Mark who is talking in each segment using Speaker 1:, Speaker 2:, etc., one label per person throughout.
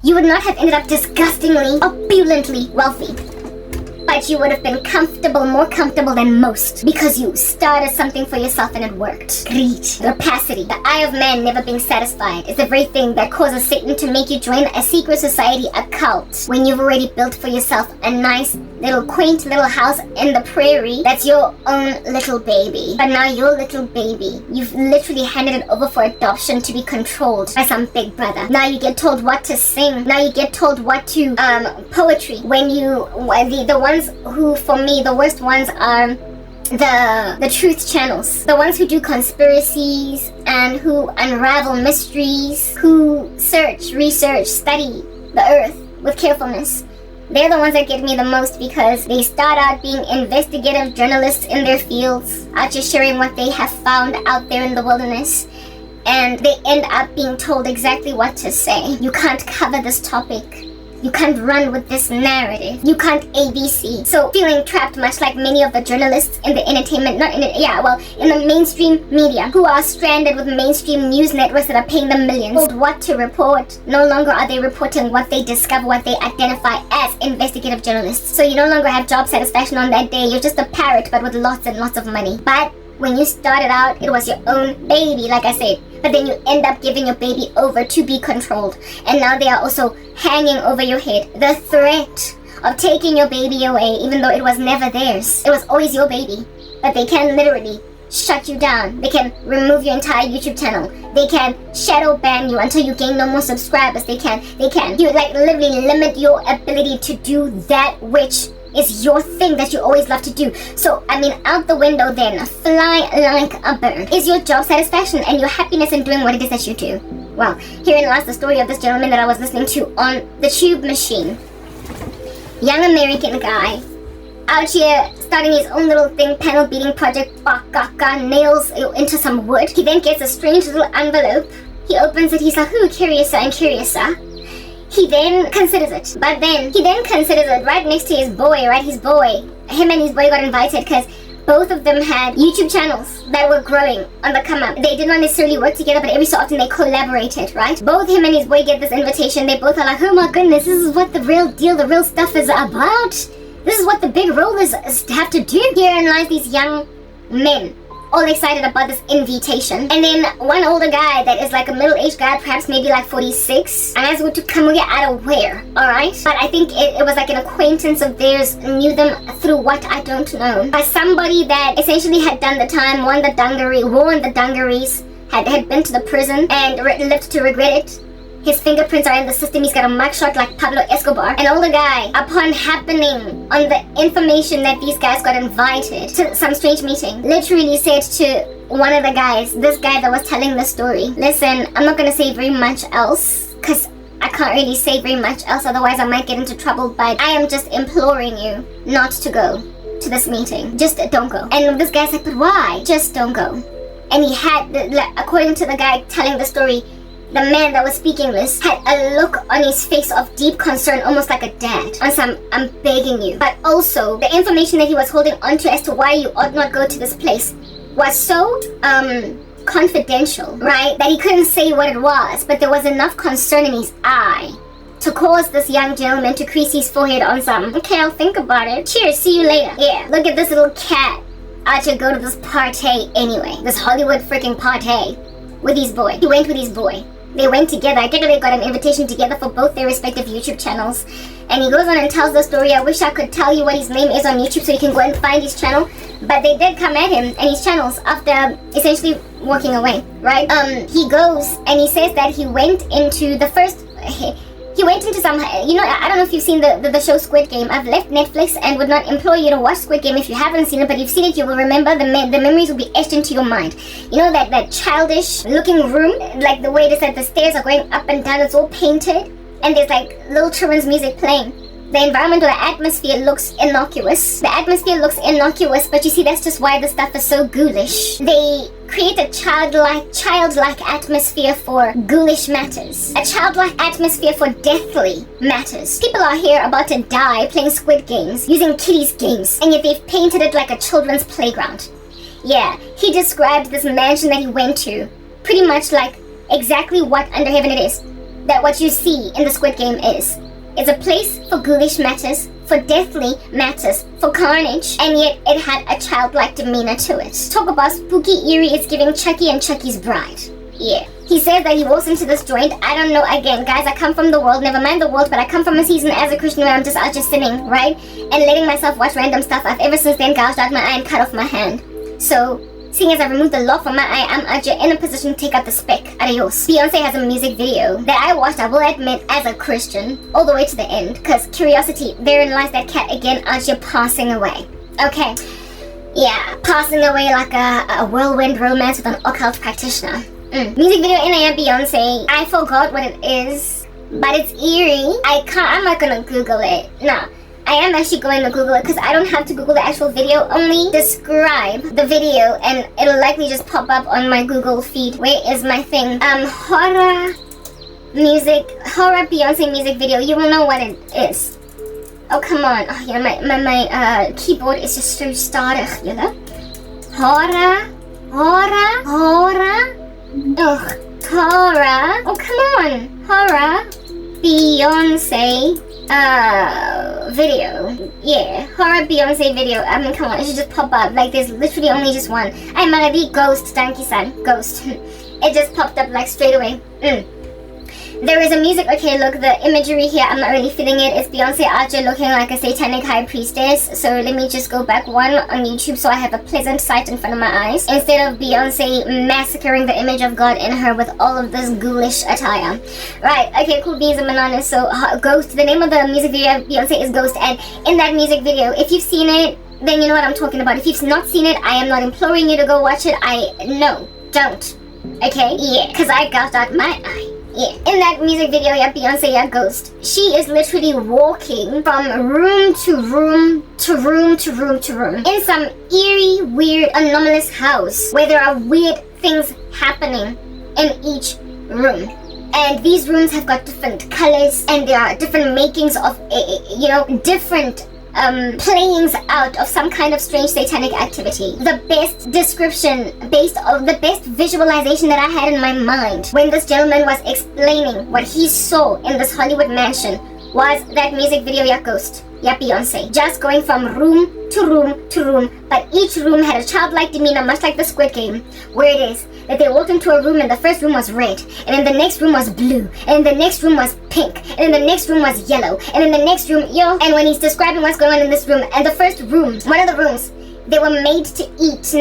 Speaker 1: You would not have ended up disgustingly, opulently wealthy. But you would have been comfortable, more comfortable than most, because you started something for yourself and it worked. Greed, rapacity, the eye of man never being satisfied is the very thing that causes Satan to make you join a secret society, a cult, when you've already built for yourself a nice little quaint little house in the prairie that's your own little baby. But now your little baby, you've literally handed it over for adoption to be controlled by some big brother. Now you get told what to sing. Now you get told what to poetry. When you the ones who, for me, the worst ones are the truth channels, the ones who do conspiracies and who unravel mysteries, who research, study the earth with carefulness. They're the ones that get me the most, because they start out being investigative journalists in their fields, out just sharing what they have found out there in the wilderness, and they end up being told exactly what to say. You can't cover this topic. You can't run with this narrative. You can't ABC. So feeling trapped, much like many of the journalists in the entertainment, in the mainstream media, who are stranded with mainstream news networks that are paying them millions. Told what to report. No longer are they reporting what they discover, what they identify as investigative journalists. So you no longer have job satisfaction on that day. You're just a parrot, but with lots and lots of money. But when you started out, it was your own baby, like I said. But then you end up giving your baby over to be controlled. And now they are also hanging over your head. The threat of taking your baby away, even though it was never theirs. It was always your baby. But they can literally shut you down. They can remove your entire YouTube channel. They can shadow ban you until you gain no more subscribers. They can. You literally limit your ability to do that which is your thing that you always love to do. So, out the window then, fly like a bird. Is your job satisfaction and your happiness in doing what it is that you do? Well, herein lies the story of this gentleman that I was listening to on the Tube Machine. Young American guy, out here starting his own little thing, panel beating project, nails into some wood. He then gets a strange little envelope. He opens it, he's like, curiouser and curiouser. He then considers it, right next to his boy, right? His boy, him and his boy got invited because both of them had YouTube channels that were growing on the come up. They did not necessarily work together, but every so often they collaborated, right? Both him and his boy get this invitation. They both are like, oh my goodness, this is what the real deal, the real stuff is about. This is what the big role is have to do. Herein lies these young men, all excited about this invitation. And then one older guy that is like a middle-aged guy, perhaps maybe like 46, and as we to come out of where, alright? But I think it was like an acquaintance of theirs, knew them through what I don't know. But somebody that essentially had done the time, worn the dungarees, had been to the prison and lived to regret it. His fingerprints are in the system. He's got a mugshot like Pablo Escobar. An older guy, upon happening on the information that these guys got invited to some strange meeting, literally said to one of the guys, this guy that was telling the story, listen, I'm not going to say very much else, because I can't really say very much else, otherwise I might get into trouble, but I am just imploring you not to go to this meeting. Just don't go. And this guy said, but why? Just don't go. And he had, according to the guy telling the story, the man that was speaking this had a look on his face of deep concern, almost like a dad, on some, I'm begging you. But also, the information that he was holding onto as to why you ought not go to this place was so, confidential, right? That he couldn't say what it was, but there was enough concern in his eye to cause this young gentleman to crease his forehead on some, okay, I'll think about it. Cheers, see you later. Yeah, look at this little cat out to go to this party anyway. This Hollywood freaking party with his boy. He went with his boy. They went together. I get that they got an invitation together for both their respective YouTube channels. And he goes on and tells the story. I wish I could tell you what his name is on YouTube so you can go and find his channel. But they did come at him and his channels after essentially walking away, right? He goes and he says that he went into the first... He went into some, I don't know if you've seen the show Squid Game. I've left Netflix and would not implore you to watch Squid Game if you haven't seen it, but if you've seen it, you will remember the memories will be etched into your mind. You know that childish looking room, like the way it is that the stairs are going up and down, it's all painted, and there's like little children's music playing. The environment or the atmosphere looks innocuous. But you see, that's just why the stuff is so ghoulish. They create a childlike atmosphere for ghoulish matters. A childlike atmosphere for deathly matters. People are here about to die playing Squid Games, using kiddies' games, and yet they've painted it like a children's playground. Yeah, he described this mansion that he went to pretty much like exactly what under heaven it is. that what you see in the Squid Game is. It's a place for ghoulish matters, for deathly matters, for carnage, and yet it had a childlike demeanor to it. Talk about spooky, eerie, it's giving Chucky and Chucky's Bride. Yeah. He says that he walks into this joint. I don't know, again, guys, I come from the world, never mind the world, but I come from a season as a Christian where I'm just out just sinning, right? And letting myself watch random stuff. I've ever since then gouged out my eye and cut off my hand. So, seeing as I removed the lock from my eye, I'm out here in a position to take out the speck. Adios. Beyonce has a music video that I watched, I will admit, as a Christian, all the way to the end. Because curiosity, therein lies that cat again out here passing away. Okay. Yeah, passing away like a whirlwind romance with an occult practitioner. Music video in Beyonce. I forgot what it is, but it's eerie. I'm not gonna Google it. No. I am actually going to Google it because I don't have to Google the actual video, only describe the video and it'll likely just pop up on my Google feed. Where is my thing? Horror Beyonce music video. You will know what it is. Oh, come on. Oh, yeah, my keyboard is just so stadig, you know? Horror. Ugh. Horror. Oh, come on. Horror Beyonce video. Yeah, horror Beyonce video. I mean, come on, it should just pop up. Like, there's literally only just one. I'm Maradi Ghost, Danki-san. Ghost. It just popped up like straight away. There is a music, okay, look, the imagery here, I'm not really feeling it. It's Beyonce out here looking like a satanic high priestess. So let me just go back one on YouTube so I have a pleasant sight in front of my eyes. Instead of Beyonce massacring the image of God in her with all of this ghoulish attire. Right, okay, cool beans and bananas. So, Ghost, the name of the music video of Beyonce is Ghost. And in that music video, if you've seen it, then you know what I'm talking about. If you've not seen it, I am not imploring you to go watch it. No, don't. Okay, yeah, because I gouged out my eye. Yeah. In that music video, yeah, Beyonce, yeah, Ghost, she is literally walking from room to room to room to room to room in some eerie, weird, anomalous house where there are weird things happening in each room. And these rooms have got different colors and there are different makings of, different playings out of some kind of strange satanic activity. The best description based on the best visualization that I had in my mind when this gentleman was explaining what he saw in this Hollywood mansion was that music video, yeah, Ghost, yeah, Beyonce, just going from room to room to room, but each room had a childlike demeanor, much like the Squid Game, where it is that they walked into a room and the first room was red, and then the next room was blue, and then the next room was pink, and then the next room was yellow, and then the next room, and when he's describing what's going on in this room, and the first room, one of the rooms, they were made to eat,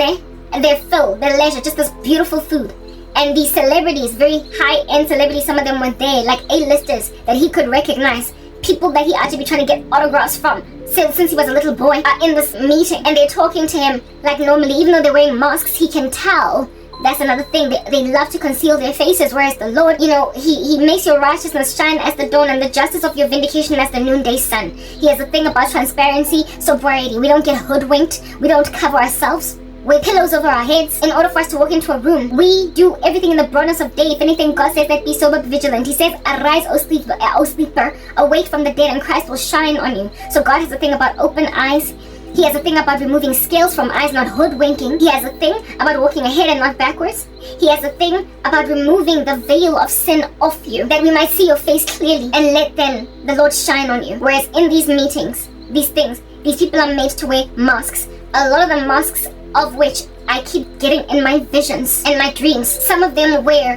Speaker 1: and their fill, their leisure, just this beautiful food. And these celebrities, very high-end celebrities, some of them were there, like A-listers that he could recognize, people that he had to be trying to get autographs from since he was a little boy, are in this meeting, and they're talking to him like normally. Even though they're wearing masks, he can tell. That's another thing, they love to conceal their faces, whereas the Lord, he makes your righteousness shine as the dawn and the justice of your vindication as the noonday sun. He has a thing about transparency, sobriety. We don't get hoodwinked, we don't cover ourselves with pillows over our heads in order for us to walk into a room. We do everything in the brightness of day. If anything, God says that be sober, be vigilant. He says, arise, O sleeper, awake from the dead, and Christ will shine on you. So God has a thing about open eyes. He has a thing about removing scales from eyes, not hoodwinking. He has a thing about walking ahead and not backwards. He has a thing about removing the veil of sin off you, that we might see your face clearly and let then the Lord shine on you. Whereas in these meetings, these people are made to wear masks. A lot of the masks of which I keep getting in my visions and my dreams. Some of them wear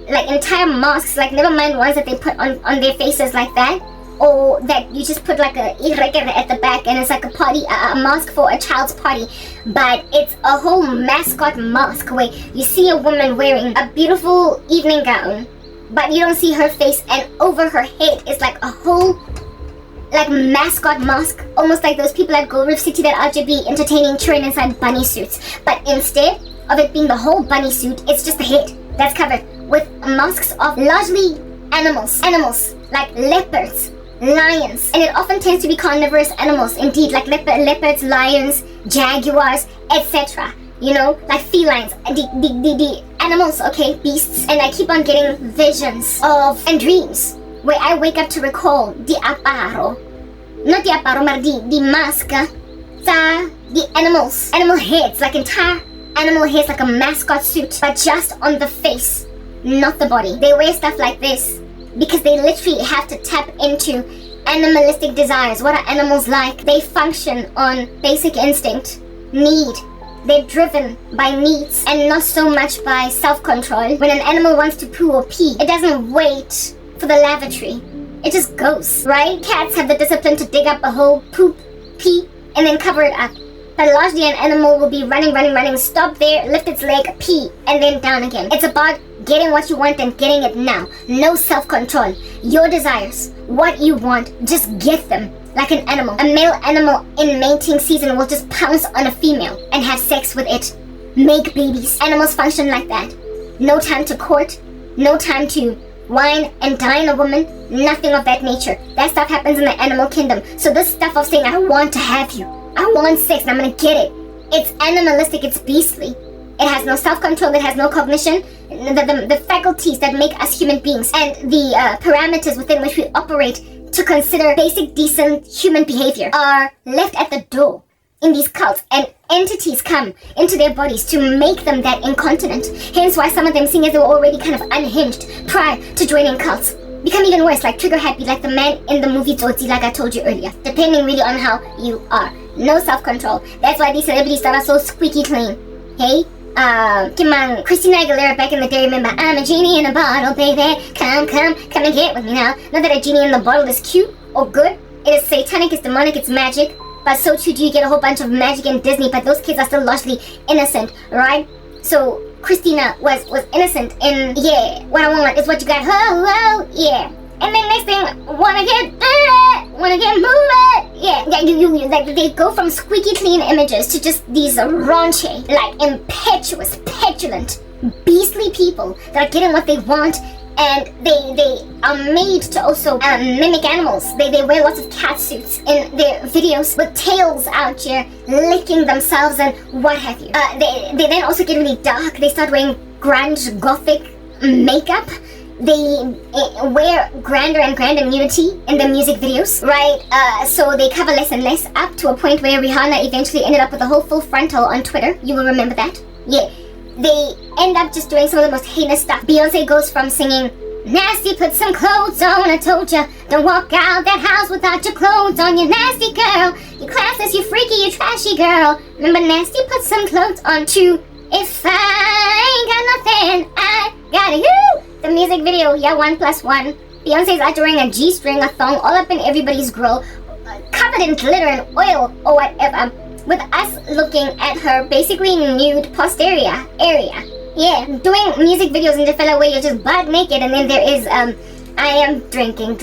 Speaker 1: like entire masks, like never mind ones that they put on their faces like that, or that you just put like a irregular at the back and it's like a party, a mask for a child's party, but it's a whole mascot mask where you see a woman wearing a beautiful evening gown, but you don't see her face, and over her head is like a whole like mascot mask, almost like those people at Gold Reef City that are to be entertaining children inside bunny suits. But instead of it being the whole bunny suit, it's just the head that's covered with masks of largely animals like leopards, lions, and it often tends to be carnivorous animals, indeed, like leopards, lions, jaguars, etc. Like felines, the animals, okay, beasts. And I keep on getting visions of and dreams where I wake up to recall the aparo, not the aparo, but the mask, the animal heads, like entire animal heads, like a mascot suit, but just on the face, not the body. They wear stuff like this because they literally have to tap into animalistic desires. What are animals like? They function on basic instinct, need. They're driven by needs and not so much by self-control. When an animal wants to poo or pee, it doesn't wait for the lavatory. It just goes, right? Cats have the discipline to dig up a hole, poop, pee, and then cover it up. But largely an animal will be running, stop there, lift its leg, pee, and then down again. It's about getting what you want and getting it now. No self-control. Your desires, what you want, just get them. Like an animal. A male animal in mating season will just pounce on a female and have sex with it. Make babies. Animals function like that. No time to court, no time to wine and dine a woman, nothing of that nature. That stuff happens in the animal kingdom. So this stuff of saying, I want to have you, I want sex and I'm gonna get it, it's animalistic, it's beastly. It has no self-control, it has no cognition. The faculties that make us human beings and the parameters within which we operate to consider basic decent human behavior are left at the door in these cults, and entities come into their bodies to make them that incontinent. Hence why some of them seem as they were already kind of unhinged prior to joining cults. Become even worse, like trigger happy, like the man in the movie Tsotsi, like I told you earlier. Depending really on how you are. No self-control. That's why these celebrities that are so squeaky clean. Hey? Christina Aguilera back in the day, remember, I'm a genie in a bottle, baby. Come and get with me now. Not that a genie in the bottle is cute or good. It is satanic, it's demonic, it's magic. But so too do you get a whole bunch of magic in Disney, but those kids are still largely innocent, right? So Christina was innocent in, yeah, what I want is what you got, yeah. And then next thing, wanna get moving, yeah. You like they go from squeaky clean images to just these raunchy, like impetuous, petulant, beastly people that are getting what they want, and they are made to also mimic animals. They wear lots of cat suits in their videos with tails out here, licking themselves and what have you. They then also get really dark. They start wearing grunge, gothic makeup. They wear grander and grander nudity in their music videos, right? So they cover less and less, up to a point where Rihanna eventually ended up with a whole full frontal on Twitter. You will remember that. Yeah. They end up just doing some of the most heinous stuff. Beyonce goes from singing, nasty, put some clothes on, I told ya, don't walk out that house without your clothes on, you nasty girl, you classless, you freaky, you trashy girl. Remember nasty, put some clothes on, to if I ain't got nothing, I got you. The music video, yeah, 1+1. Beyonce's out wearing a G-string, a thong, all up in everybody's grill, covered in glitter and oil or whatever, with us looking at her basically nude posterior area. Yeah, doing music videos in the fella where you're just butt naked, and then there is I am drinking,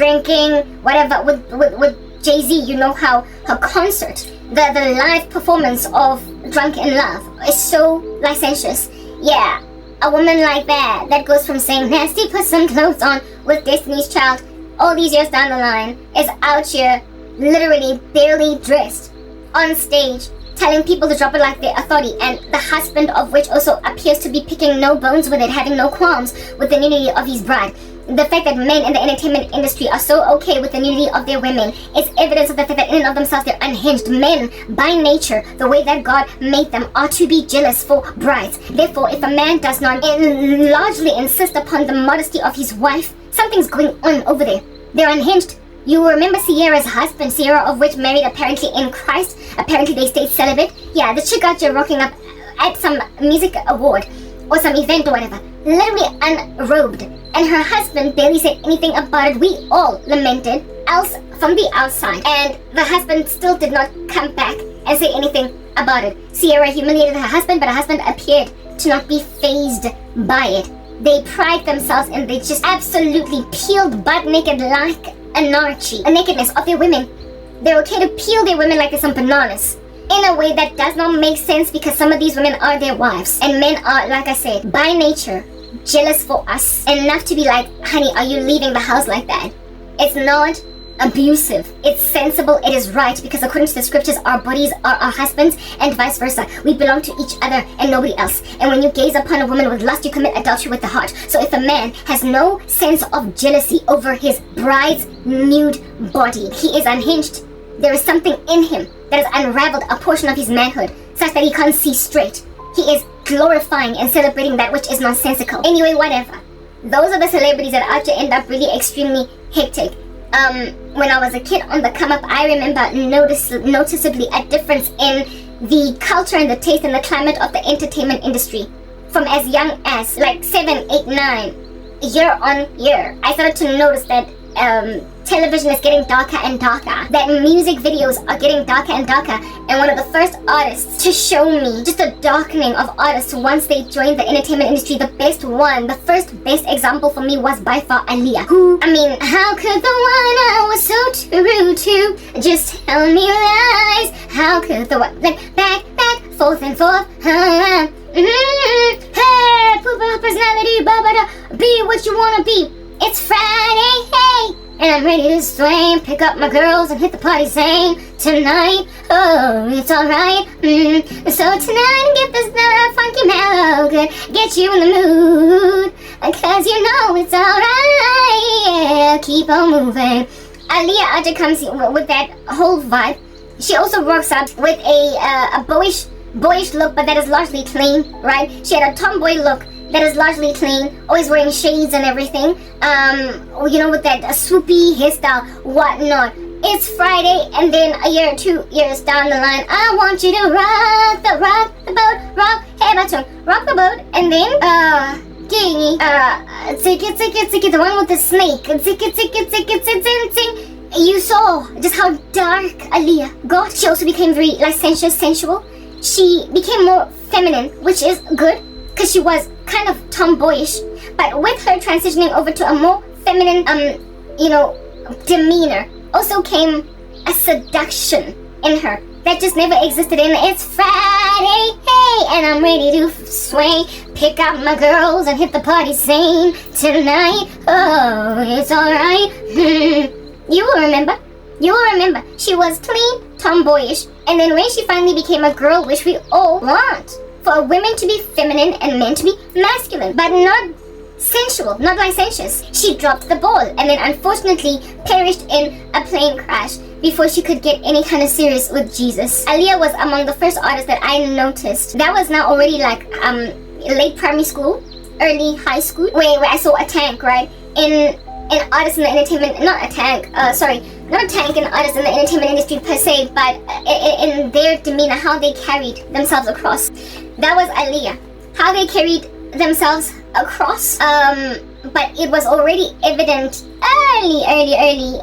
Speaker 1: whatever, with Jay-Z. You know how her concert, the live performance of Drunk in Love is so licentious. Yeah. A woman like that goes from saying nasty, put some clothes on with Destiny's Child all these years down the line, is out here literally barely dressed on stage telling people to drop it like their authority, and the husband of which also appears to be picking no bones with it, having no qualms with the nudity of his bride. The fact that men in the entertainment industry are so okay with the nudity of their women is evidence of the fact that in and of themselves they're unhinged. Men, by nature, the way that God made them, are to be jealous for brides. Therefore, if a man does not largely insist upon the modesty of his wife, something's going on over there. They're unhinged. You remember Sierra's husband, Sierra of which married apparently in Christ. Apparently they stayed celibate. Yeah, the chick out here rocking up at some music award or some event or whatever, literally unrobed. And her husband barely said anything about it. We all lamented, else from the outside. And the husband still did not come back and say anything about it. Sierra humiliated her husband, but her husband appeared to not be fazed by it. They pride themselves in they just absolutely peeled butt naked like anarchy, a nakedness of their women. They're okay to peel their women like they're some bananas, in a way that does not make sense, because some of these women are their wives, and men are, like I said, by nature jealous for us enough to be like, honey, are you leaving the house like that? It's not abusive, it's sensible, it is right, because according to the scriptures, our bodies are our husbands and vice versa. We belong to each other and nobody else. And when you gaze upon a woman with lust, you commit adultery with the heart. So if a man has no sense of jealousy over his bride's nude body, he is unhinged. There is something in him that has unraveled a portion of his manhood such that he can't see straight. He is glorifying and celebrating that which is nonsensical. Anyway, whatever. those are the celebrities that actually end up really extremely hectic. When I was a kid on the come up, I remember noticeably a difference in the culture and the taste and the climate of the entertainment industry. From as young as like 7, 8, 9, year on year, I started to notice that television is getting darker and darker, that music videos are getting darker and darker, and one of the first artists to show me just a darkening of artists once they joined the entertainment industry, the first best example for me was by far Aaliyah, who, I mean, how could the one I was so true to just tell me lies? How could the one, like, back, forth and forth, hey, poop out personality, be what you wanna be. It's Friday, hey, and I'm ready to swing, pick up my girls and hit the party saying, tonight, oh, it's alright, so tonight, get this funky mellow good, get you in the mood, cause you know it's alright, yeah, keep on moving. Aaliyah Aja comes with that whole vibe. She also rocks up with a boyish look, but that is largely clean, right? She had a tomboy look that is largely clean, always wearing shades and everything, you know, with that swoopy hairstyle, whatnot. It's Friday, and then a year or 2 years down the line, I want you to rock the boat, rock the boat, and then, tiki, the one with the snake, tiki, you saw just how dark Aaliyah got. She also became very licentious, sensual. She became more feminine, which is good, because she was kind of tomboyish, but with her transitioning over to a more feminine, you know, demeanor, also came a seduction in her that just never existed in It's Friday, hey, and I'm ready to swing, pick up my girls and hit the party scene tonight, oh, it's alright, you will remember, she was clean, tomboyish, and then when she finally became a girl, which we all want, for women to be feminine and men to be masculine, but not sensual, not licentious. She dropped the ball and then unfortunately perished in a plane crash before she could get any kind of serious with Jesus. Aaliyah was among the first artists that I noticed. That was now already like late primary school, early high school, where I saw a tank, right? In artists in the entertainment, not a tank in artists in the entertainment industry per se, but in their demeanor, how they carried themselves across. That was Aaliyah. How they carried themselves across, but it was already evident early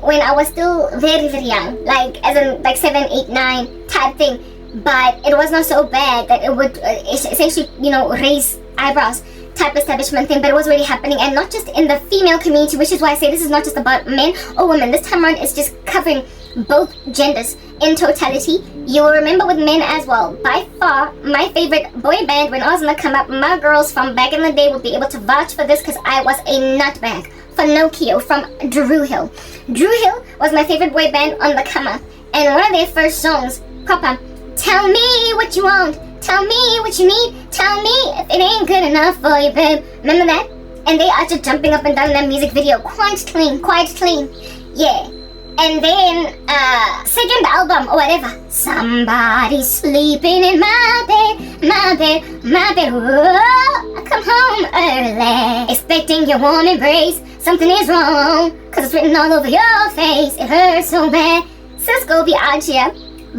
Speaker 1: when I was still very, very young, like as in like 7, 8, 9 type thing, but it was not so bad that it would essentially, you know, raise eyebrows type establishment thing, but it was already happening, and not just in the female community, which is why I say this is not just about men or women. This time around it's just covering both genders in totality. You will remember with men as well. By far, my favorite boy band when I was on the come up, my girls from back in the day will be able to vouch for this because I was a nutbag for Nokia from Drew Hill. Drew Hill was my favorite boy band on the come up, and one of their first songs, proper, tell me what you want, tell me what you need, tell me if it ain't good enough for you, babe. Remember that? And they are just jumping up and down in that music video, quite clean, yeah. And then, second album or whatever, somebody sleeping in my bed, whoa, come home early, expecting your warm embrace, something is wrong, cause it's written all over your face, it hurts so bad. Cisco be out here,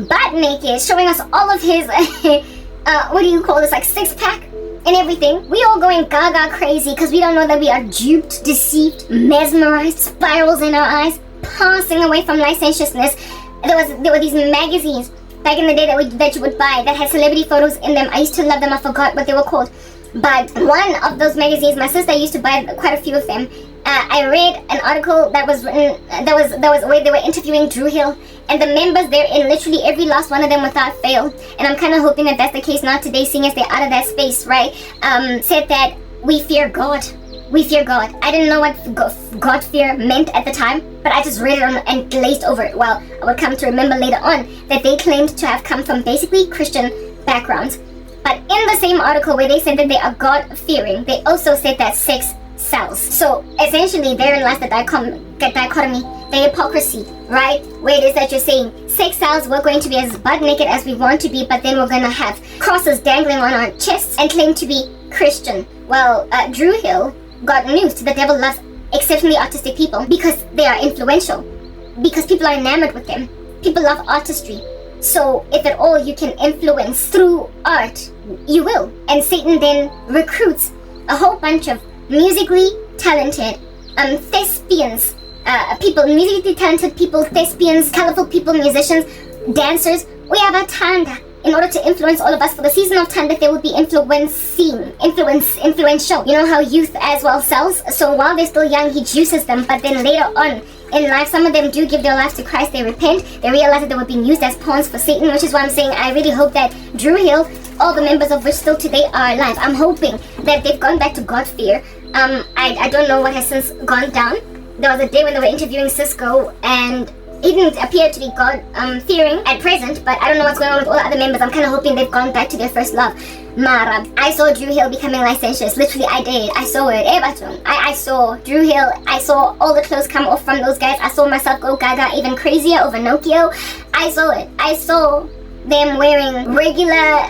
Speaker 1: butt naked, showing us all of his, what do you call this, like six-pack and everything. We all going gaga crazy because we don't know that we are duped, deceived, mesmerized, spirals in our eyes, passing away from licentiousness. There were these magazines back in the day that you would buy that had celebrity photos in them. I used to love them. I forgot what they were called. But one of those magazines, my sister used to buy quite a few of them. I read an article that was written, that was where they were interviewing Drew Hill, and the members therein, literally every last one of them without fail, and I'm kind of hoping that that's the case now today, seeing as they're out of that space, right? Said that we fear God. We fear God. I didn't know what God fear meant at the time, but I just read it and glazed over it. Well, I would come to remember later on that they claimed to have come from basically Christian backgrounds. But in the same article where they said that they are God-fearing, they also said that sex sells. So essentially therein lies the dichotomy, the hypocrisy, right? Where it is that you're saying sex sells, we're going to be as butt naked as we want to be, but then we're going to have crosses dangling on our chests and claim to be Christian. Well, Drew Hill got news. The devil loves exceptionally artistic people because they are influential, because people are enamored with them. People love artistry. So if at all you can influence through art, you will. And Satan then recruits a whole bunch of musically talented thespians, musically talented people, thespians, colorful people, musicians, dancers. We have a tanda in order to influence all of us for the season of time that they will be influential. You know how youth as well sells? So while they're still young, he juices them, but then later on in life, some of them do give their lives to Christ. They repent. They realize that they were being used as pawns for Satan, which is why I'm saying I really hope that Drew Hill, all the members of which still today are alive, I'm hoping that they've gone back to God fear. I don't know what has since gone down. There was a day when they were interviewing Cisco, and he didn't appear to be God fearing at present, but I don't know what's going on with all the other members. I'm kind of hoping they've gone back to their first love. Mara, I saw Drew Hill becoming licentious. Literally, I did. I saw it. I saw Drew Hill. I saw all the clothes come off from those guys. I saw myself go gaga even crazier over Nokia. I saw it. I saw them wearing regular,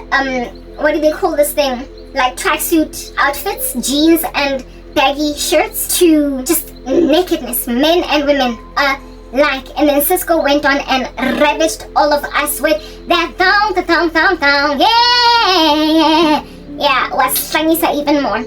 Speaker 1: what do they call this thing? Like tracksuit outfits, jeans and baggy shirts, to just nakedness, men and women. And then Cisco went on and ravished all of us with that thong, yeah, was Shangisa even more.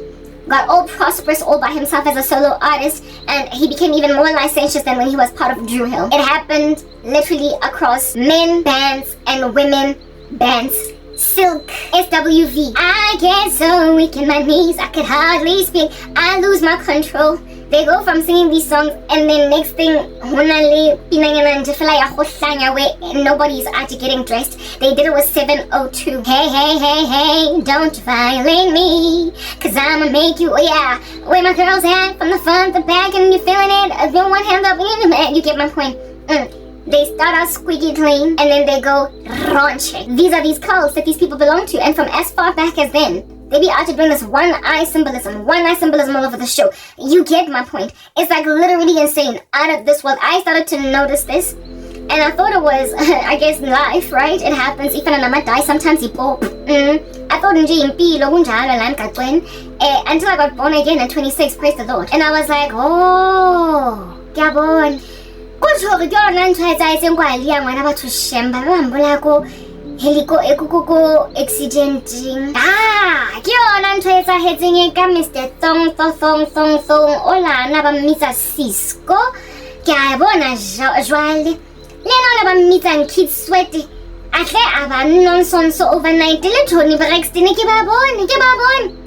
Speaker 1: Got all prosperous all by himself as a solo artist, and he became even more licentious than when he was part of Drew Hill. It happened literally across men bands and women bands. Silk, SWV. I get so weak in my knees, I could hardly speak. I lose my control. They go from singing these songs, and then next thing, where nobody's actually getting dressed. They did it with 702. Hey, don't violate me, cause I'ma make you, where my girl's at, from the front, the back, and you're feeling it. Throw one hand up, you get my point. They start out squeaky clean, and then they go raunchy. These are these cults that these people belong to, and from as far back as then, they be out to bring this one eye symbolism all over the show. You get my point. It's like literally insane, out of this world. I started to notice this, and I thought it was, I guess, life, right? It happens. Even when I die, sometimes people. I thought until I got born again at 26. Praise the Lord. And I was like, oh, Gabon. Heliko accidenting. Ke yona ntho e etsahetseng ka Mr. Thong ola na ba mmitsa Cisco. Ke a bona jwale. Le nona ba mmitsang Kid Sweat. Atle aba nonsense overnight. Le Tony Braxton ke ba bone.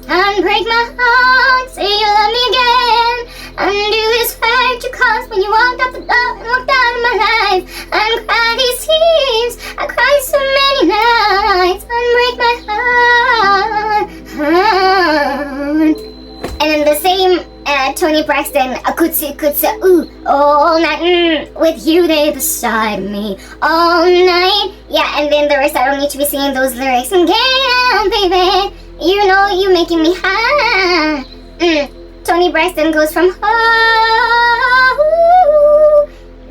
Speaker 1: Unbreak my heart, say you love me again. Undo this hurt you caused when you walked out the door and walked out of my life. Uncry these tears, I cried so many nights. Unbreak my heart. And then the same Tony Braxton, kutsi, ooh, all night, with you there beside me, all night. Yeah, and then the rest, I don't need to be singing those lyrics. And yeah, baby, you know you making me high. Tony Braxton goes from oh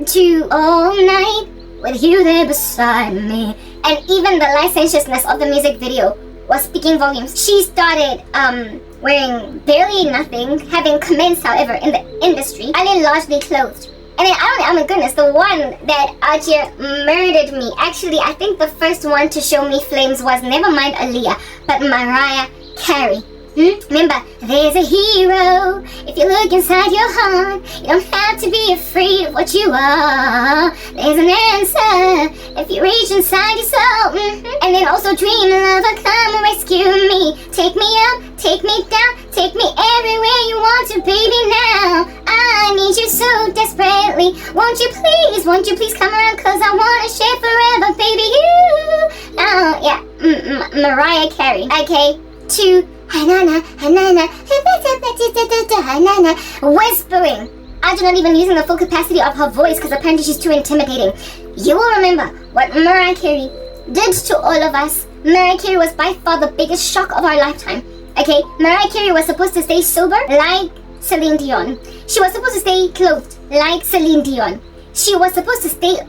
Speaker 1: to all night with you there beside me. And even the licentiousness of the music video was speaking volumes. She started wearing barely nothing, having commenced, however, in the industry, and then largely clothed. And then, oh my goodness, the one that out here murdered me. Actually, I think the first one to show me flames was, never mind Aaliyah, but Mariah Carey. Remember, there's a hero. If you look inside your heart, you don't have to be afraid of what you are. There's an answer if you reach inside your soul. And then also dream lover, come and rescue me. Take me up, take me down, take me everywhere you want to, baby, now. I need you so desperately. Won't you please come around, cause I wanna share forever, baby, you. Mariah Carey. Okay, 2 whispering. I do not even using the full capacity of her voice because apparently she's too intimidating. You will remember what Mariah Carey did to all of us. Mariah Carey was by far the biggest shock of our lifetime. Okay, Mariah Carey was supposed to stay sober like Celine Dion. She was supposed to stay clothed like Celine Dion. She was supposed to stay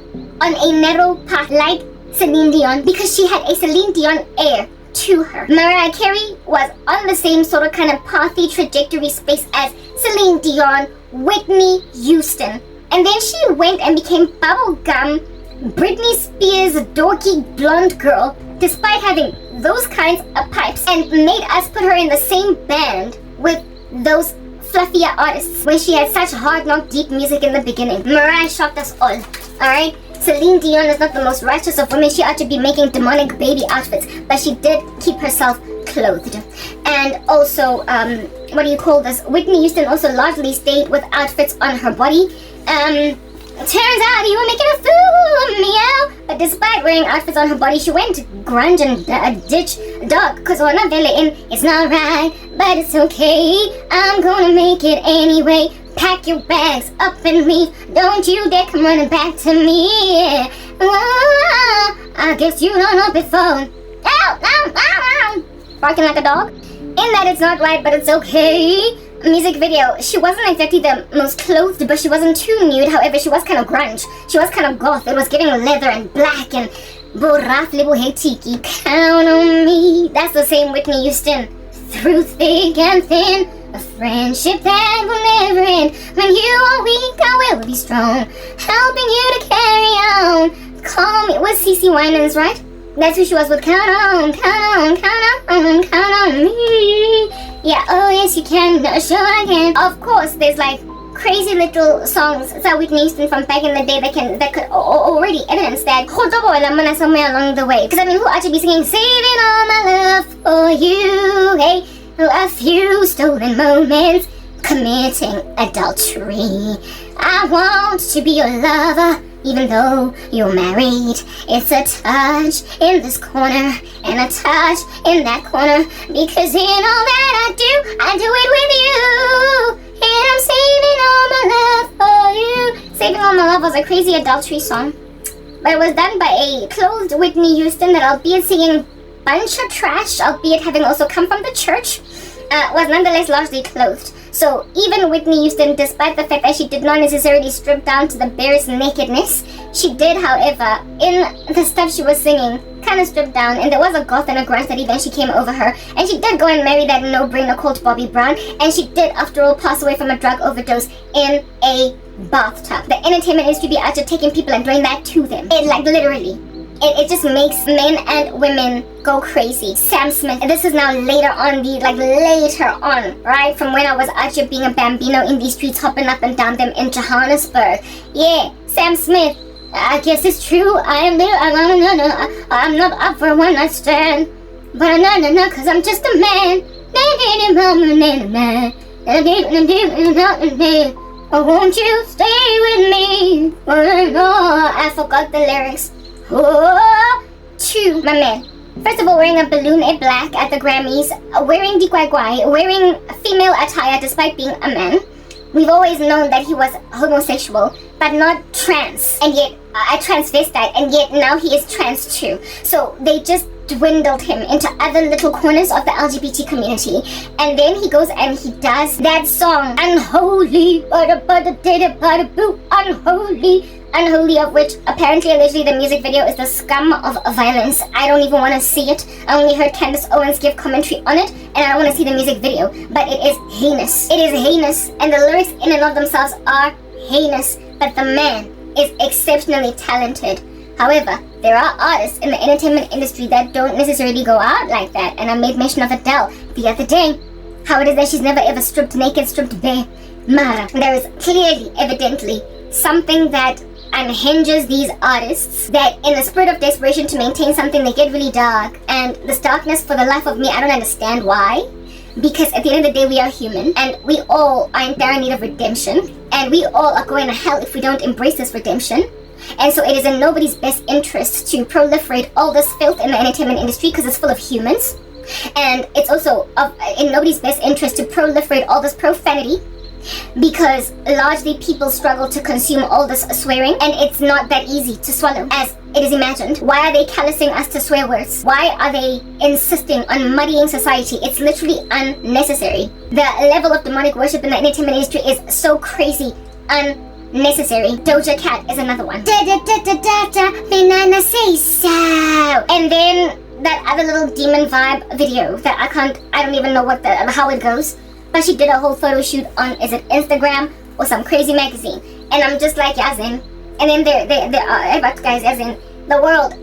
Speaker 1: on a narrow path like Celine Dion because she had a Celine Dion air to her. Mariah Carey was on the same sort of kind of pathy trajectory space as Celine Dion, Whitney Houston. And then she went and became bubblegum Britney Spears dorky blonde girl, despite having those kinds of pipes, and made us put her in the same band with those fluffier artists when she had such hard knock deep music in the beginning. Mariah shocked us all. Alright? Celine Dion is not the most righteous of women. She ought to be making demonic baby outfits, but she did keep herself clothed. And also, Whitney Houston also largely stayed with outfits on her body. Turns out you were making a fool of me, yeah? But despite wearing outfits on her body, she went grunge and ditch dog. Cause when I'm in, it's not right, but it's okay. I'm gonna make it anyway. Pack your bags up and leave. Don't you dare come running back to me. I guess you don't know before. Barking like a dog. In that it's not right, but it's okay. Music video, she wasn't exactly the most clothed, but she wasn't too nude. However, she was kind of grunge. She was kind of goth. It was giving leather and black and boraf libu tiki. Count on me. That's the same Whitney Houston. Through thick and thin, a friendship that will never end. When you are weak, I will be strong, helping you to carry on. Call me. Was CeCe Winans, right? That's who she was with. Count on, count on, count on, count on me. Yeah, oh yes you can, no, sure I can. Of course, there's like crazy little songs that Whitney Houston from back in the day that could already evidence that somewhere along the way. Because I mean, who ought to be singing saving all my love for you? Hey, a few stolen moments, committing adultery. I want to be your lover, even though you're married. It's a touch in this corner and a touch in that corner, because in all that I do it with you. And I'm saving all my love for you. Saving All My Love was a crazy adultery song, but it was done by a clothed Whitney Houston that, albeit singing bunch of trash, albeit having also come from the church, was nonetheless largely clothed. So even Whitney Houston, despite the fact that she did not necessarily strip down to the barest nakedness, she did, however, in the stuff she was singing, kind of stripped down, and there was a goth and a grunge that eventually came over her, and she did go and marry that no-brainer called Bobby Brown, and she did, after all, pass away from a drug overdose in a bathtub. The entertainment industry be out to taking people and doing that to them. It, like, literally. It just makes men and women go crazy. Sam Smith, and this is now later on, right? From when I was out here being a bambino in these streets, hopping up and down them in Johannesburg. Yeah, Sam Smith, I guess it's true. I'm not up for a one-night stand. But no, cause I'm just a man. Oh, won't you stay with me? Oh, I forgot the lyrics. Oh, chew, my man. First of all, wearing a balloon in black at the Grammys, wearing dikwaikwai, wearing female attire despite being a man. We've always known that he was homosexual, but not trans, and yet a transvestite, and yet now he is trans too. So they just dwindled him into other little corners of the LGBT community, and then he goes and he does that song, Unholy, Unholy, of which apparently allegedly the music video is the scum of violence. I don't even want to see it. I only heard Candace Owens give commentary on it, and I don't want to see the music video, but it is heinous. It is heinous, and the lyrics in and of themselves are heinous, but the man is exceptionally talented. However, there are artists in the entertainment industry that don't necessarily go out like that, and I made mention of Adele the other day, how it is that she's never ever stripped naked, stripped bare. Mara, there is clearly, evidently, something that unhinges these artists, that in the spirit of desperation to maintain something, they get really dark, and this darkness, for the life of me, I don't understand why, because at the end of the day, we are human, and we all are in dire need of redemption, and we all are going to hell if we don't embrace this redemption. And so it is in nobody's best interest to proliferate all this filth in the entertainment industry, because it's full of humans, and it's also in nobody's best interest to proliferate all this profanity, because largely people struggle to consume all this swearing, and it's not that easy to swallow as it is imagined. Why are they callousing us to swear words? Why are they insisting on muddying society? It's literally unnecessary. The level of demonic worship in the entertainment industry is so crazy unnecessary. Doja Cat is another one. Banana say so. And then that other little demon vibe video that I don't even know how it goes. But she did a whole photo shoot on, is it Instagram or some crazy magazine? And I'm just like, as in. And then there are, guys, as in the world,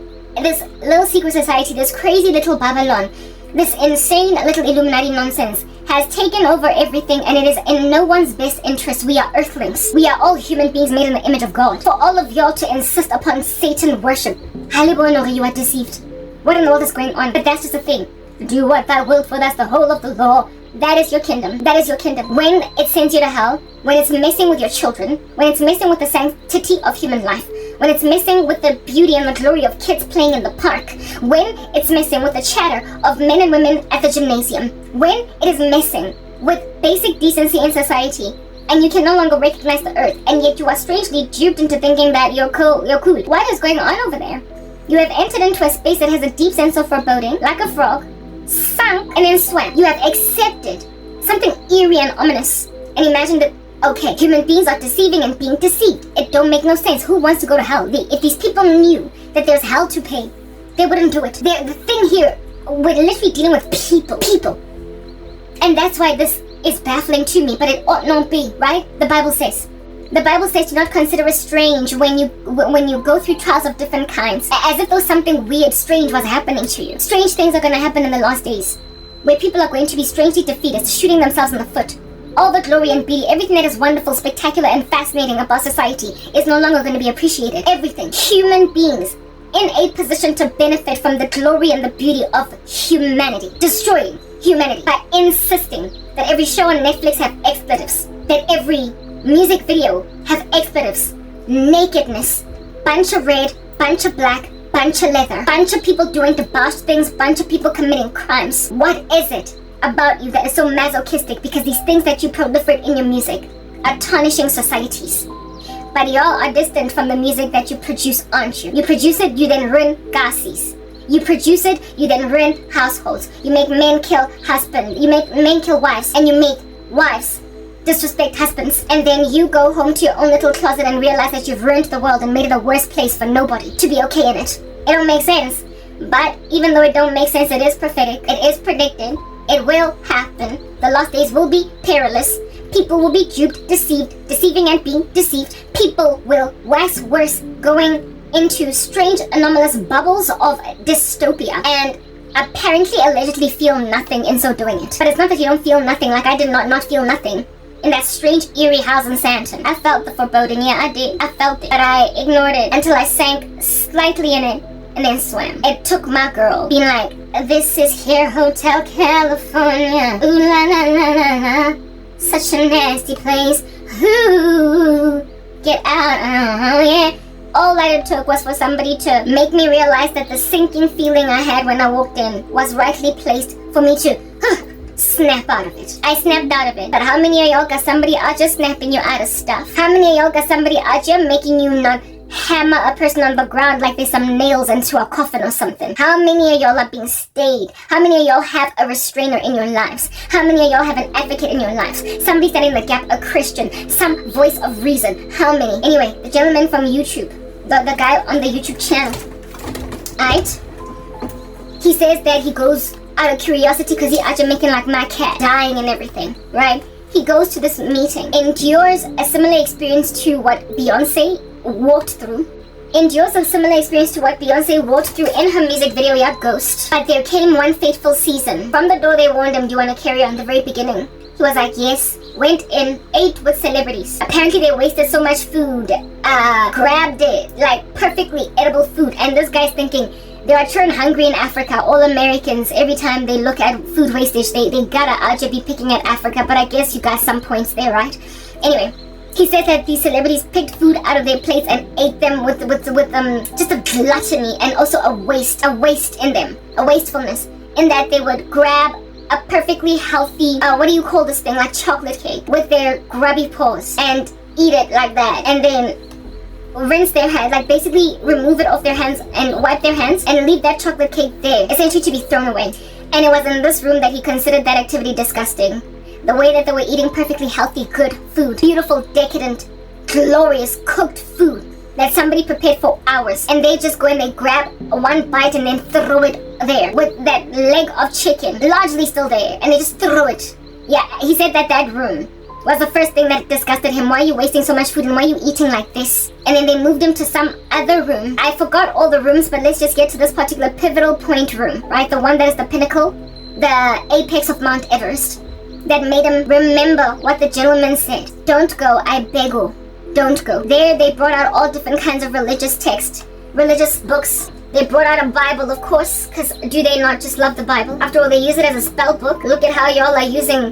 Speaker 1: this little secret society, this crazy little Babylon, this insane little Illuminati nonsense has taken over everything, and it is in no one's best interest. We are earthlings. We are all human beings made in the image of God. For all of y'all to insist upon Satan worship, you are deceived. What in the world is going on? But that's just the thing. Do what thou wilt, for that's the whole of the law. That is your kingdom. That is your kingdom. When it sends you to hell, when it's messing with your children, when it's messing with the sanctity of human life, when it's messing with the beauty and the glory of kids playing in the park, when it's messing with the chatter of men and women at the gymnasium, when it is messing with basic decency in society, and you can no longer recognize the earth, and yet you are strangely duped into thinking that you're cool. What is going on over there? You have entered into a space that has a deep sense of foreboding, like a frog, sunk and then swam. You have accepted something eerie and ominous, and imagined that, okay, human beings are deceiving and being deceived. It don't make no sense. Who wants to go to hell? If these people knew that there's hell to pay, they wouldn't do it. The thing here, we're literally dealing with people. And that's why this is baffling to me, but it ought not be, right? The Bible says do not consider it strange when you go through trials of different kinds, as if though something weird, strange was happening to you. Strange things are going to happen in the last days, where people are going to be strangely defeated, shooting themselves in the foot. All the glory and beauty, everything that is wonderful, spectacular, and fascinating about society is no longer going to be appreciated. Everything. Human beings in a position to benefit from the glory and the beauty of humanity. Destroying humanity by insisting that every show on Netflix have expletives, that every music video have expletives, nakedness, bunch of red, bunch of black, bunch of leather, bunch of people doing debauched things, bunch of people committing crimes. What is it about you that is so masochistic? Because these things that you proliferate in your music are tarnishing societies. But y'all are distant from the music that you produce, aren't you? You produce it, you then ruin gases. You produce it, you then ruin households. You make men kill husbands, you make men kill wives, and you make wives disrespect husbands, and then you go home to your own little closet and realize that you've ruined the world and made it a worse place for nobody to be okay in it. It don't make sense. But even though it don't make sense, it is prophetic, it is predicted, it will happen. The last days will be perilous. People will be duped, deceived, deceiving and being deceived. People will wax worse, going into strange anomalous bubbles of dystopia, and apparently allegedly feel nothing in so doing it. But it's not that you don't feel nothing, like I did not feel nothing in that strange eerie house in Santon. I felt the foreboding, yeah I did, I felt it, but I ignored it until I sank slightly in it and then swam. It took my girl being like, this is here Hotel California, ooh la la la la la, such a nasty place, ooh, get out, yeah. All that it took was for somebody to make me realize that the sinking feeling I had when I walked in was rightly placed for me to snap out of it. I snapped out of it. But how many of y'all got somebody out just snapping you out of stuff? How many of y'all got somebody out here making you not hammer a person on the ground like there's some nails into a coffin or something? How many of y'all are being stayed? How many of y'all have a restrainer in your lives? How many of y'all have an advocate in your lives? Somebody standing in the gap, a Christian, some voice of reason. How many? Anyway, the gentleman from YouTube, the guy on the YouTube channel, right? He says that he goes out of curiosity because he actually making like my cat dying and everything, right? He goes to this meeting, endures a similar experience to what Beyonce walked through, endures a similar experience to what Beyonce walked through in her music video, yeah, Ghost. But there came one fateful season. From the door they warned him, do you want to carry on? The very beginning, he was like, yes. Went in, ate with celebrities. Apparently they wasted so much food, grabbed it, like perfectly edible food. And this guy's thinking, they are turned hungry in Africa. All Americans, every time they look at food wastage, they gotta actually be picking at Africa. But I guess you got some points there, right? Anyway, he said that these celebrities picked food out of their plates and ate them with just a gluttony and also a waste in them, a wastefulness, in that they would grab a perfectly healthy, what do you call this thing, like chocolate cake, with their grubby paws and eat it like that, and then rinse their hands, like basically remove it off their hands and wipe their hands and leave that chocolate cake there, essentially to be thrown away. And it was in this room that he considered that activity disgusting. The way that they were eating perfectly healthy, good food, beautiful, decadent, glorious, cooked food that somebody prepared for hours, and they just go and they grab one bite and then throw it there with that leg of chicken largely still there, and they just threw it. Yeah, he said that room was the first thing that disgusted him. Why are you wasting so much food and why are you eating like this? And then they moved him to some other room. I forgot all the rooms, but let's just get to this particular pivotal point room, right? The one that is the pinnacle, the apex of Mount Everest, that made him remember what the gentleman said. Don't go, I beg you. Don't go. There they brought out all different kinds of religious texts, religious books. They brought out a Bible, of course, because do they not just love the Bible? After all, they use it as a spell book. Look at how y'all are using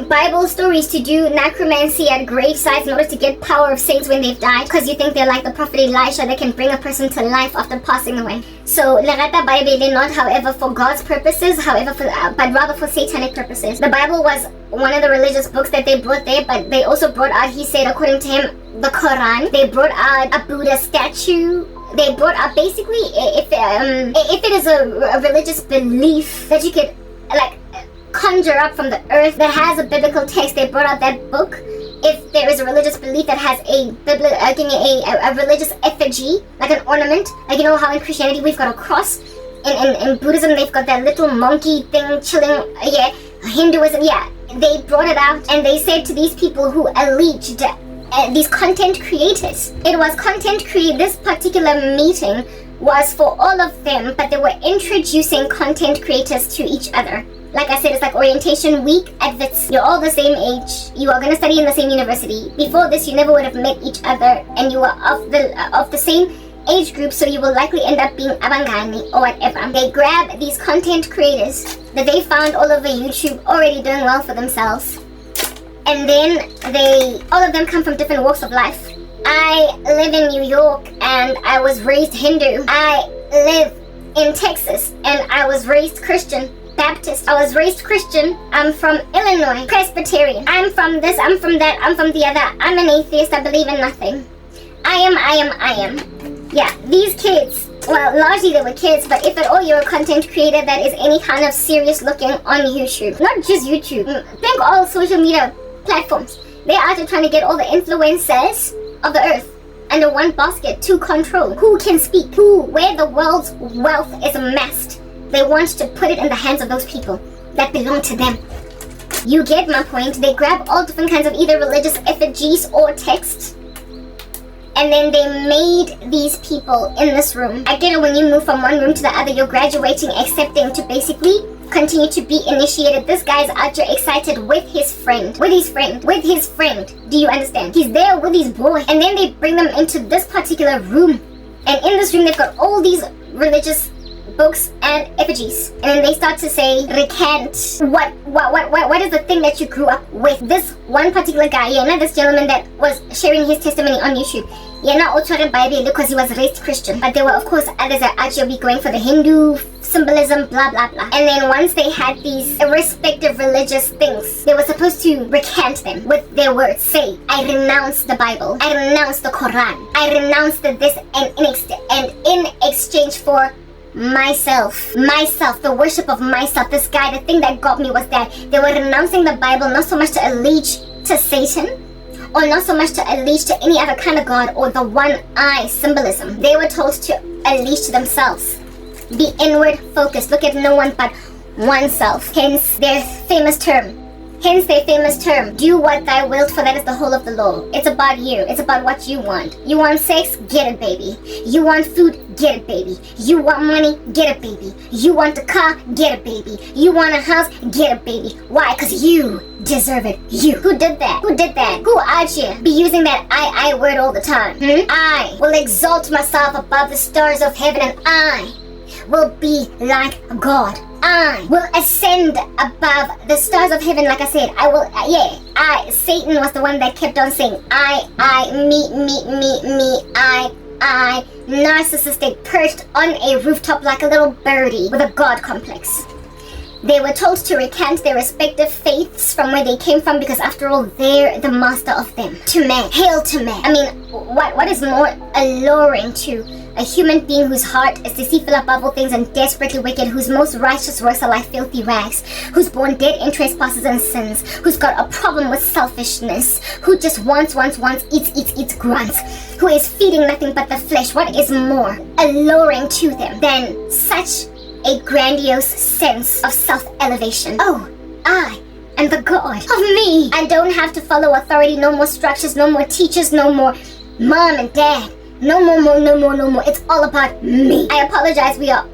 Speaker 1: Bible stories to do necromancy at gravesites in order to get power of saints when they've died, because you think they're like the prophet Elisha that can bring a person to life after passing away. So Lerata Bible, not however for God's purposes, however but rather for satanic purposes. The Bible was one of the religious books that they brought there, but they also brought out, he said, according to him, the Quran. They brought out a Buddha statue. They brought out basically, if it is a religious belief that you could like conjure up from the earth that has a biblical text, they brought out that book. If there is a religious belief that has a religious effigy, like an ornament, like you know how in Christianity we've got a cross, in Buddhism they've got that little monkey thing chilling, yeah, Hinduism, yeah, they brought it out and they said to these people who alleged, these content creators, it was this particular meeting was for all of them, but they were introducing content creators to each other. Like I said, it's like orientation week at WITS. You're all the same age. You are going to study in the same university. Before this, you never would have met each other, and you were of the same age group, so you will likely end up being abangani or whatever. They grab these content creators that they found all over YouTube already doing well for themselves, and then all of them come from different walks of life. I live in New York, and I was raised Hindu. I live in Texas, and I was raised Christian. Baptist. I was raised Christian. I'm from Illinois. Presbyterian. I'm from this, I'm from that, I'm from the other. I'm an atheist. I believe in nothing. I am. Yeah, these kids, well, largely they were kids, but if at all you're a content creator that is any kind of serious looking on YouTube, not just YouTube, think all social media platforms. They're out there trying to get all the influencers of the earth under one basket to control who can speak, where the world's wealth is amassed. They want to put it in the hands of those people that belong to them. You get my point? They grab all different kinds of either religious effigies or texts, and then they made these people in this room. I get it, when you move from one room to the other, you're graduating, accepting to basically continue to be initiated. This guy's out there excited with his friend. Do you understand? He's there with his boy, and then they bring them into this particular room, and in this room they've got all these religious books and effigies, and then they start to say, recant what is the thing that you grew up with. This one particular guy, this gentleman that was sharing his testimony on YouTube, because he was raised Christian, but there were of course others that actually be going for the Hindu symbolism, blah blah blah. And then once they had these respective religious things, they were supposed to recant them with their words. Say, I renounce the Bible, I renounce the Quran, I renounce this, and in exchange for myself, the worship of myself, this guy, the thing that got me was that they were renouncing the Bible, not so much to allege to Satan, or not so much to allege to any other kind of God, or the one eye symbolism. They were told to allege to themselves, be inward focused, look at no one but oneself. Hence their famous term, do what thy wilt, for that is the whole of the law. It's about you. It's about what you want. You want sex? Get it, baby. You want food? Get it, baby. You want money? Get it, baby. You want a car? Get it, baby. You want a house? Get it, baby. Why? Because you deserve it. You. Who did that? Who out here be using that I word all the time? I will exalt myself above the stars of heaven, and I will be like God. I will ascend above the stars of heaven. Like I said, I will, Satan was the one that kept on saying, me, narcissistic, perched on a rooftop like a little birdie with a God complex. They were told to recant their respective faiths from where they came from, because after all, they're the master of them. To man, hail to man. I mean, what is more alluring to a human being whose heart is deceitful above all things and desperately wicked, whose most righteous works are like filthy rags, who's born dead in trespasses and sins, who's got a problem with selfishness, who just wants, eats, grunts, who is feeding nothing but the flesh? What is more alluring to them than such a grandiose sense of self-elevation. Oh, I am the god of me. I don't have to follow authority, no more structures, no more teachers, no more mom and dad. No more. It's all about me. I apologize. We are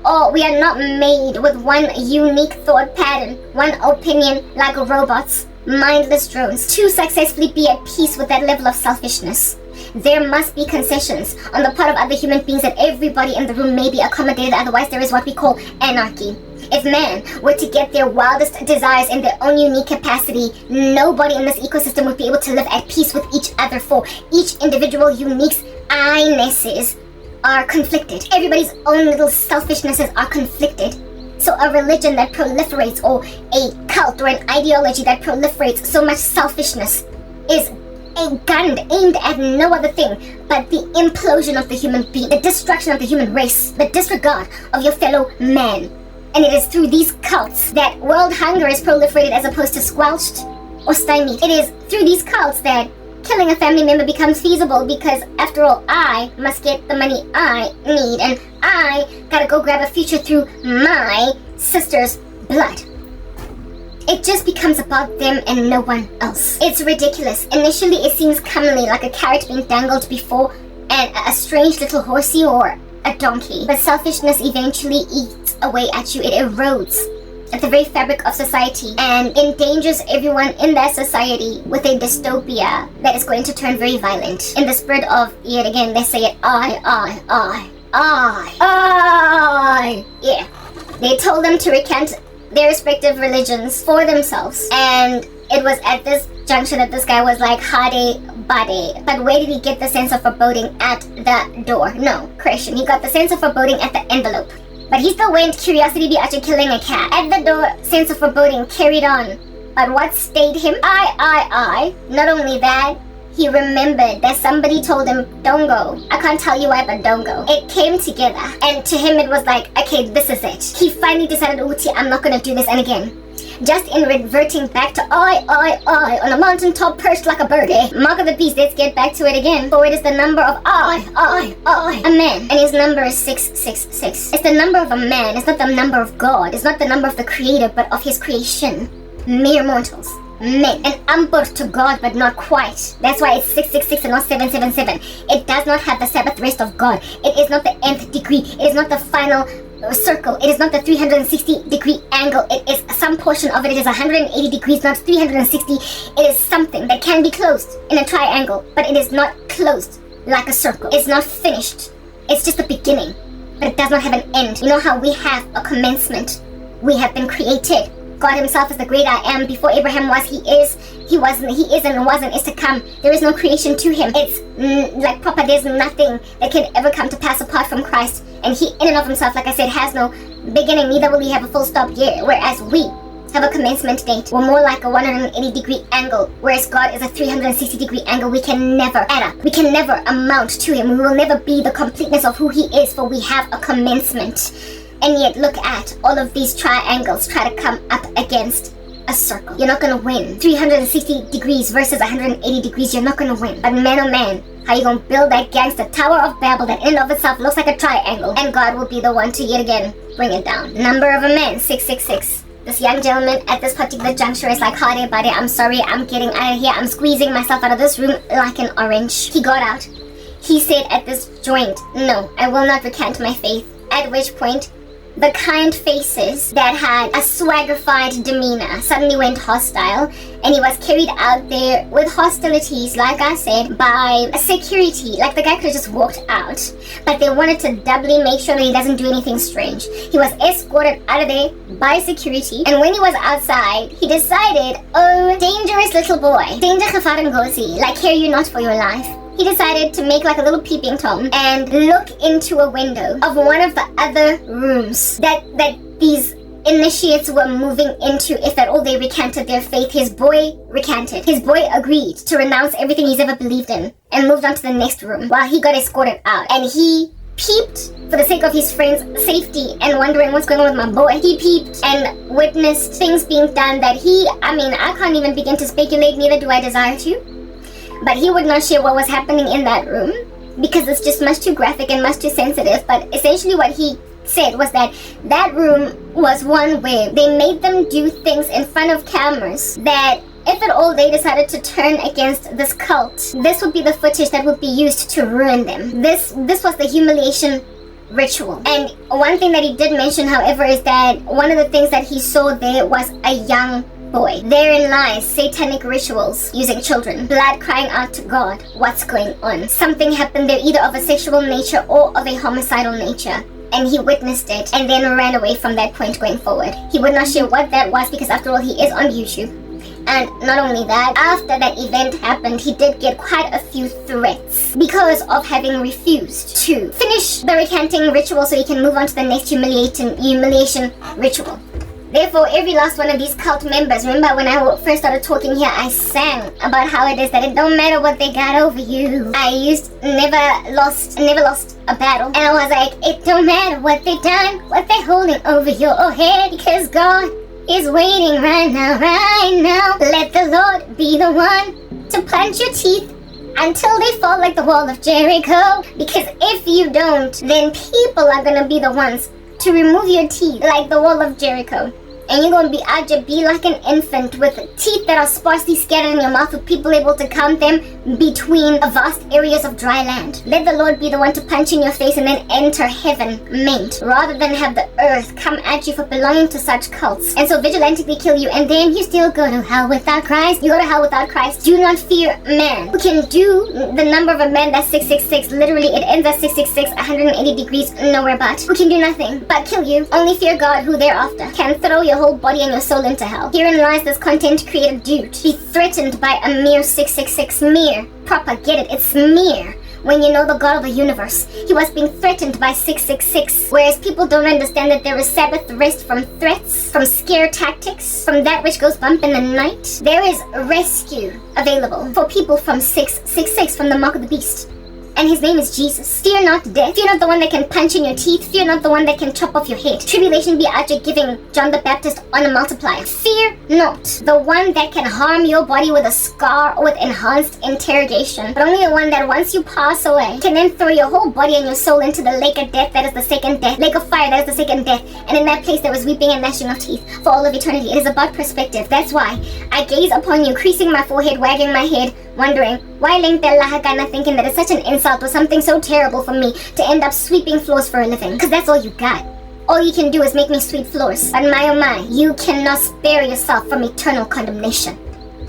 Speaker 1: not made with one unique thought pattern, one opinion like robots, mindless drones. To successfully be at peace with that level of selfishness, there must be concessions on the part of other human beings that everybody in the room may be accommodated. Otherwise, there is what we call anarchy. If man were to get their wildest desires in their own unique capacity, nobody in this ecosystem would be able to live at peace with each other, for each individual unique's I-nesses are conflicted. Everybody's own little selfishnesses are conflicted. So a religion that proliferates, or a cult or an ideology that proliferates so much selfishness, is a gun aimed at no other thing but the implosion of the human being, the destruction of the human race, the disregard of your fellow man. And it is through these cults that world hunger is proliferated as opposed to squelched or stymied. It is through these cults that killing a family member becomes feasible, because after all, I must get the money I need, and I gotta go grab a future through my sister's blood. It just becomes about them and no one else. It's ridiculous. Initially, it seems commonly, like a carrot being dangled before and a strange little horsey or a donkey. But selfishness eventually eats away at you. It erodes at the very fabric of society and endangers everyone in that society with a dystopia that is going to turn very violent. In the spirit of, yet again, they say it, I. Yeah. They told them to recant their respective religions for themselves, and it was at this juncture that this guy was like, Hade Bade. But where did he get the sense of foreboding at the door? No, Christian. He got the sense of foreboding at the envelope. But he still went curiosity be after killing a cat. At the door, sense of foreboding carried on. But what stayed him? I. Not only that, he remembered that somebody told him, don't go. I can't tell you why, but don't go. It came together. And to him, it was like, okay, this is it. He finally decided, Uti, I'm not going to do this. And again, just in reverting back to I, on a mountaintop perched like a bird, eh? Mark of the beast, let's get back to it again. For it is the number of I, a man. And his number is 666. It's the number of a man. It's not the number of God. It's not the number of the creator, but of his creation. Mere mortals. Men. An umpire to God, but not quite. That's why it's 666 and not 777. It does not have the Sabbath rest of God. It is not the nth degree. It is not the final circle. It is not the 360-degree angle. It is some portion of it. It is 180 degrees, not 360. It is something that can be closed in a triangle, but it is not closed like a circle. It's not finished. It's just the beginning, but it does not have an end. You know how we have a commencement? We have been created. God himself is the great I am. Before Abraham was, he is. He wasn't, he is and wasn't, is to come. There is no creation to him. It's like proper, there's nothing that can ever come to pass apart from Christ. And he, in and of himself, like I said, has no beginning, neither will he have a full stop yet. Whereas we have a commencement date. We're more like a 180-degree angle, whereas God is a 360-degree angle. We can never add up. We can never amount to him. We will never be the completeness of who he is, for we have a commencement. And yet, look at all of these triangles try to come up against a circle. You're not going to win. 360 degrees versus 180 degrees, you're not going to win. But man, oh man, how you going to build that gangster Tower of Babel that in and of itself looks like a triangle? And God will be the one to yet again bring it down. Number of a man, 666. This young gentleman at this particular juncture is like, Hade Bade, I'm sorry, I'm getting out of here. I'm squeezing myself out of this room like an orange. He got out. He said at this joint, no, I will not recant my faith. At which point, the kind faces that had a swaggerfied demeanor suddenly went hostile, and he was carried out there with hostilities, like I said, by security. Like the guy could have just walked out, but they wanted to doubly make sure that he doesn't do anything strange. He was escorted out of there by security, and when he was outside, he decided, oh, dangerous little boy, danger gevaar ngozi, like care you not for your life. He decided to make like a little peeping Tom and look into a window of one of the other rooms that these initiates were moving into, if at all they recanted their faith. His boy recanted. His boy agreed to renounce everything he's ever believed in and moved on to the next room while he got escorted out. And he peeped for the sake of his friend's safety and wondering what's going on with my boy. He peeped and witnessed things being done that I can't even begin to speculate, neither do I desire to. But he would not share what was happening in that room because it's just much too graphic and much too sensitive. But essentially what he said was that that room was one where they made them do things in front of cameras that if at all they decided to turn against this cult, this would be the footage that would be used to ruin them. This was the humiliation ritual. And one thing that he did mention, however, is that one of the things that he saw there was a young boy. Therein lies satanic rituals using children, blood crying out to God. What's going on? Something happened there, either of a sexual nature or of a homicidal nature. And he witnessed it and then ran away from that point going forward. He would not share what that was because after all he is on YouTube. And not only that, after that event happened, he did get quite a few threats because of having refused to finish the recanting ritual so he can move on to the next humiliation ritual. Therefore, every last one of these cult members, remember when I first started talking here, I sang about how it is that it don't matter what they got over you. I never lost a battle. And I was like, it don't matter what they done, what they holding over your head, because God is waiting right now. Let the Lord be the one to punch your teeth until they fall like the wall of Jericho. Because if you don't, then people are gonna be the ones to remove your teeth like the wall of Jericho. And you're gonna be like an infant with teeth that are sparsely scattered in your mouth with people able to count them between vast areas of dry land. Let the Lord be the one to punch in your face and then enter heaven maimed, rather than have the earth come at you for belonging to such cults. And so vigilantly kill you, and then you still go to hell without Christ. You go to hell without Christ. Do not fear man, who can do the number of a man, that's 666. Literally it ends at 666, 180 degrees, nowhere but. Who can do nothing but kill you. Only fear God, who thereafter can throw your whole body and your soul into hell. Herein lies this content creator dude. Be threatened by a mere 666. Mere. Proper, get it? It's mere. When you know the God of the universe, he was being threatened by 666. Whereas people don't understand that there is Sabbath rest from threats, from scare tactics, from that which goes bump in the night. There is rescue available for people from 666, from the mark of the beast. And his name is Jesus. Fear not death. Fear not the one that can punch in your teeth. Fear not the one that can chop off your head. Tribulation be at you, giving John the Baptist on a multiplier. Fear not the one that can harm your body with a scar or with enhanced interrogation. But only the one that once you pass away can then throw your whole body and your soul into the lake of death, that is the second death. Lake of fire, that is the second death. And in that place there was weeping and gnashing of teeth for all of eternity. It is about perspective. That's why I gaze upon you, creasing my forehead, wagging my head, wondering why Lahakana, thinking that it's such an insult or something so terrible for me to end up sweeping floors for a living. Because that's all you got. All you can do is make me sweep floors. But my oh my, you cannot spare yourself from eternal condemnation.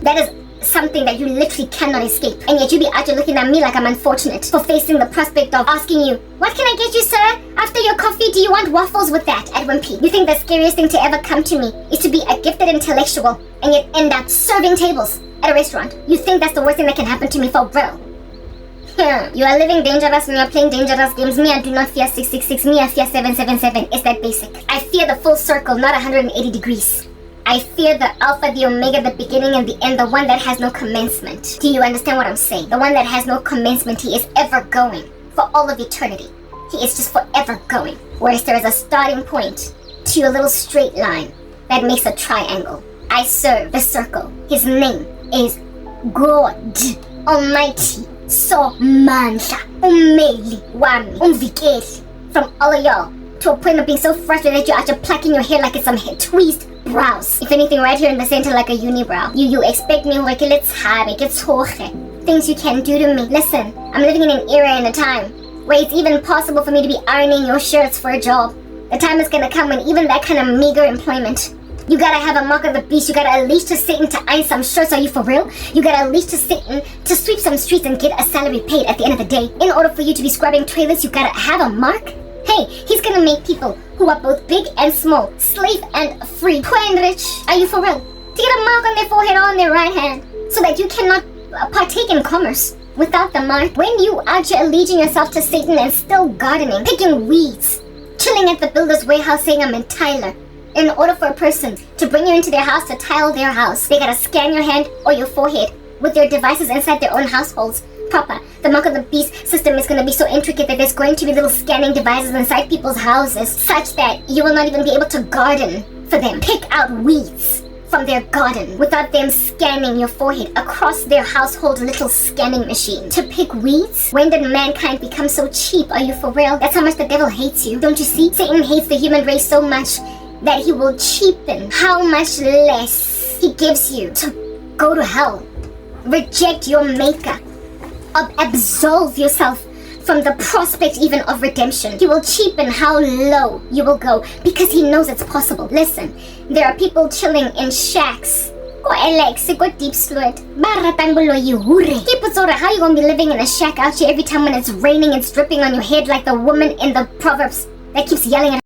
Speaker 1: That is something that you literally cannot escape. And yet you be out here looking at me like I'm unfortunate for facing the prospect of asking you, what can I get you, sir? After your coffee, do you want waffles with that at Wimpy? You think the scariest thing to ever come to me is to be a gifted intellectual and yet end up serving tables at a restaurant? You think that's the worst thing that can happen to me, for real? You are living dangerous and you are playing dangerous games. Me, I do not fear 666. Me, I fear 777. It's that basic. I fear the full circle, not 180 degrees. I fear the Alpha, the Omega, the beginning and the end, the one that has no commencement. Do you understand what I'm saying? The one that has no commencement. He is ever going for all of eternity. He is just forever going. Whereas there is a starting point to your little straight line that makes a triangle. I serve the circle. His name is God Almighty. So mandla, umeli wami, umvikeli, from all of y'all, to a point of being so frustrated that you're actually plucking your hair like it's some tweezed brows. If anything, right here in the center like a unibrow. You expect me like let's have it, it's things you can do to me. Listen, I'm living in an era and a time where it's even possible for me to be ironing your shirts for a job. The time is gonna come when even that kind of meager employment, you gotta have a mark of the beast. You gotta unleash to Satan to iron some shirts. Are you for real? You gotta unleash to Satan to sweep some streets and get a salary paid at the end of the day. In order for you to be scrubbing toilets, you gotta have a mark. Hey, he's gonna make people who are both big and small, slave and free, poor and rich. Are you for real? To get a mark on their forehead or on their right hand, so that you cannot partake in commerce without the mark. When you out here alleging yourself to Satan and still gardening, picking weeds, chilling at the builder's warehouse saying I'm in Tyler. In order for a person to bring you into their house to tile their house, they gotta scan your hand or your forehead with their devices inside their own households. Proper. The mark of the beast system is gonna be so intricate that there's going to be little scanning devices inside people's houses, such that you will not even be able to garden for them. Pick out weeds from their garden without them scanning your forehead across their household little scanning machine to pick weeds? When did mankind become so cheap? Are you for real? That's how much the devil hates you. Don't you see? Satan hates the human race so much that he will cheapen how much less he gives you to go to hell. Reject your maker. Absolve yourself from the prospect even of redemption. He will cheapen how low you will go because he knows it's possible. Listen, there are people chilling in shacks. Go Alex, go deep slut. How you gonna be living in a shack out here every time when it's raining, it's dripping on your head like the woman in the Proverbs that keeps yelling at